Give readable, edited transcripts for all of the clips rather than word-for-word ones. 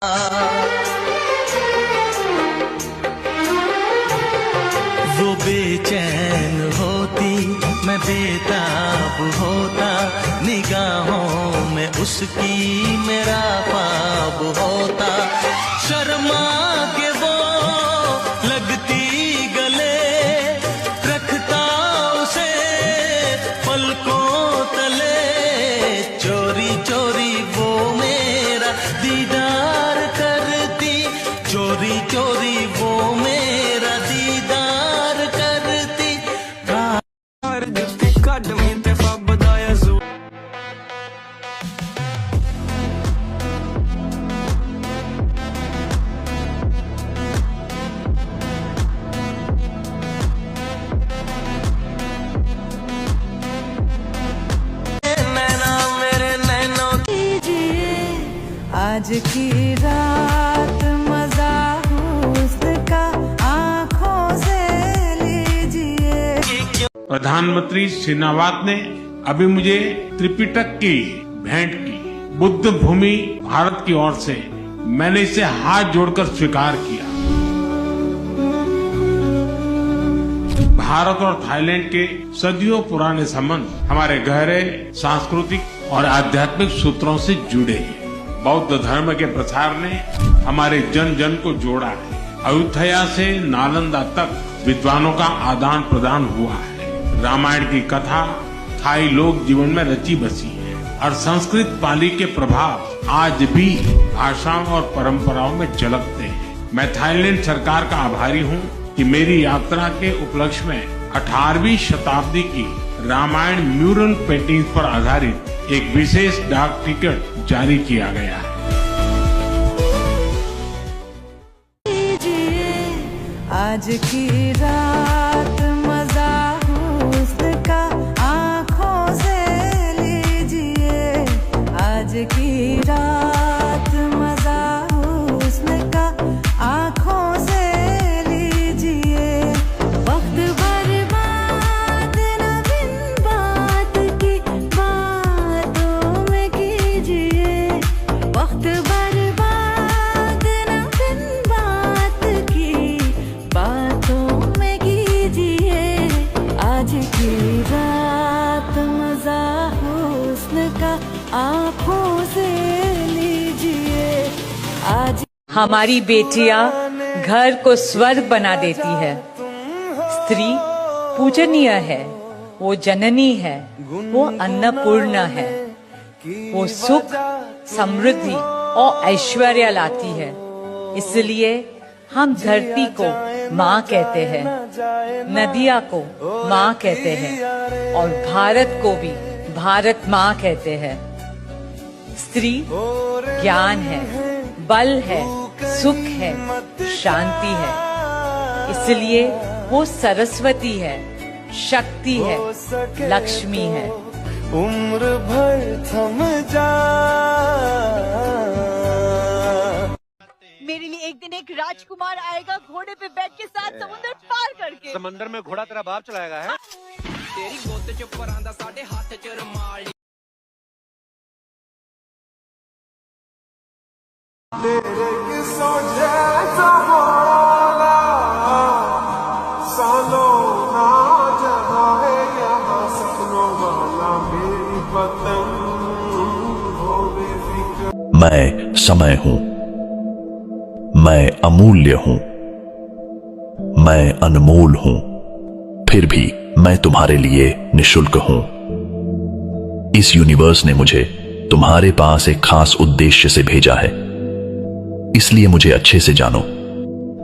वो बेचैन होती मैं बेताब होता, निगाहों में उसकी मेरा ख्वाब होता। शर्मा के वो लगती गले, रखता उसे पलकों तले, चोरी चोरी वो मेरा दीदार करती, चोरी चोरी वो मेरा दीदार करती। आज की रात मजा हुस्न का आंखों से लीजिए। प्रधानमंत्री शेनावात ने अभी मुझे त्रिपिटक की भेंट की। बुद्ध भूमि भारत की ओर से मैंने इसे हाथ जोड़कर स्वीकार किया। भारत और थाईलैंड के सदियों पुराने संबंध हमारे गहरे सांस्कृतिक और आध्यात्मिक सूत्रों से जुड़े हैं। बौद्ध धर्म के प्रसार ने हमारे जन जन को जोड़ा है। अयोध्या से नालंदा तक विद्वानों का आदान प्रदान हुआ है। रामायण की कथा थाई लोक जीवन में रची बसी है और संस्कृत पाली के प्रभाव आज भी भाषाओं और परंपराओं में झलकते हैं। मैं थाईलैंड सरकार का आभारी हूँ कि मेरी यात्रा के उपलक्ष्य में 18वीं शताब्दी की रामायण म्यूरल पेंटिंग्स पर आधारित एक विशेष डाक टिकट जारी किया गया है। आज की रात मजा हुस्न का आंखों से लीजिए। आज की रात मजा हुस्न का आंखों से लीजिए। वक्त बर्बाद न बिन बात की बातों में कीजिए। वक्त बर्बाद न बिन बात की बातों में कीजिए। आज की रात मजा हुस्न का आंखों से लीजिए। आज हमारी बेटियां घर को स्वर्ग बना देती है। स्त्री पूजनीय है, वो जननी है, वो अन्नपूर्णा है, वो सुख समृद्धि और ऐश्वर्य लाती है। इसलिए हम धरती को माँ कहते हैं, नदियाँ को माँ कहते हैं और भारत को भी भारत माँ कहते हैं। स्त्री ज्ञान है, बल है, सुख है, शांति है। इसलिए वो सरस्वती है, शक्ति है, लक्ष्मी है। उम्र भर थम जा। मेरे लिए एक दिन एक राजकुमार आएगा घोड़े पे बैठ के साथ समुद्र पार करके। समंदर में घोड़ा तेरा बाप चलाएगा है। तेरी गोद च परांदा साडे हाथ च रुमाल। तेरे किस्सों जैसा मौला सालों ना जहाँ है यहाँ सपनों वाला मेरी पतंग हो बेफिक्र। मैं समय हूं, मैं अमूल्य हूं, मैं अनमोल हूं, फिर भी मैं तुम्हारे लिए निशुल्क हूं। इस यूनिवर्स ने मुझे तुम्हारे पास एक खास उद्देश्य से भेजा है। इसलिए मुझे अच्छे से जानो,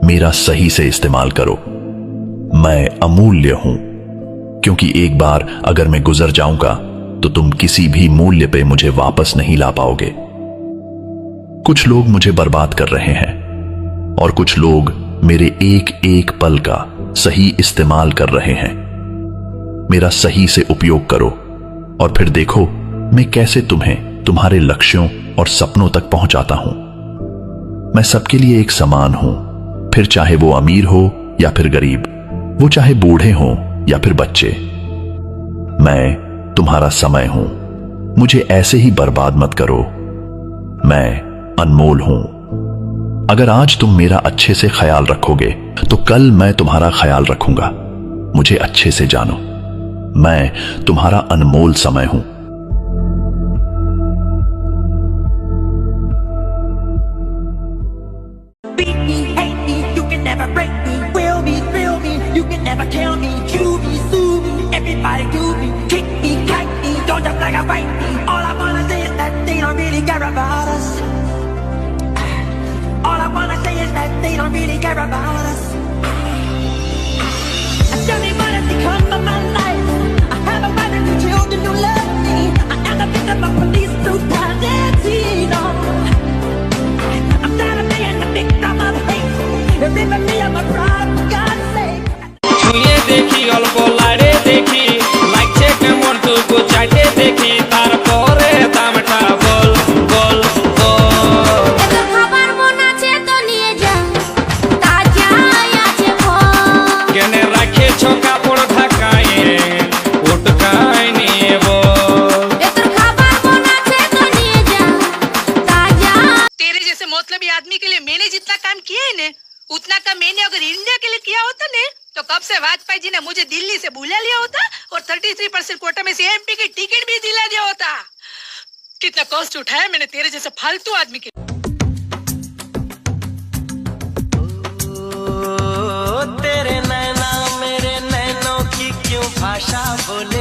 मेरा सही से इस्तेमाल करो। मैं अमूल्य हूं, क्योंकि एक बार अगर मैं गुजर जाऊंगा तो तुम किसी भी मूल्य पे मुझे वापस नहीं ला पाओगे। कुछ लोग मुझे बर्बाद कर रहे हैं और कुछ लोग मेरे एक एक पल का सही इस्तेमाल कर रहे हैं। मेरा सही से उपयोग करो और फिर देखो मैं कैसे तुम्हें तुम्हारे लक्ष्यों और सपनों तक पहुंचाता हूं। मैं सबके लिए एक समान हूं, फिर चाहे वो अमीर हो या फिर गरीब, वो चाहे बूढ़े हों या फिर बच्चे। मैं तुम्हारा समय हूं, मुझे ऐसे ही बर्बाद मत करो। मैं अनमोल हूं। अगर आज तुम मेरा अच्छे से ख्याल रखोगे तो कल मैं तुम्हारा ख्याल रखूंगा। मुझे अच्छे से जानो, मैं तुम्हारा अनमोल समय हूं। Beat me, hate me, you can never break me. Will me, thrill me, you can never kill me. Chew me, sue me, everybody do me. Kick me, kite me, don't jump like a bite me. All I wanna say is that they don't really care about us. All I wanna say is that they don't really care about us. Tell me what has become of my life. I have a wife and 2 children who love me. I am the victim of police brutality. No. I'm tired of being the victim of hate. They're ripping me of my pride, for God's sake. ছুঁয়ে দেখি অল্প লাড়ে দেখি লাগছে কেমন টুকু চাইতে দেখি তারপরে দামটা বল বল বল খাবার মন আছে তো নিয়ে যা তাজা আছে ফল কেনে রাখেছ কাপড় ঢাকায় উটকায় নিয়ে বল তোর খাবার মন আছে তো নিয়ে যা তাজা तेरे जैसे मतलबी आदमी के लिए मैंने जितना काम किया है ने उतना काम मैंने अगर इंडिया के लिए किया होता ने तो कब से वाजपेयी जी ने मुझे दिल्ली से बुला लिया होता और 33% कोटा में से एमपी की टिकट भी दिला दिया होता। कितना कष्ट उठाया मैंने तेरे जैसे फालतू आदमी के। तेरे नैना मेरे नैनों की क्यों भाषा बोले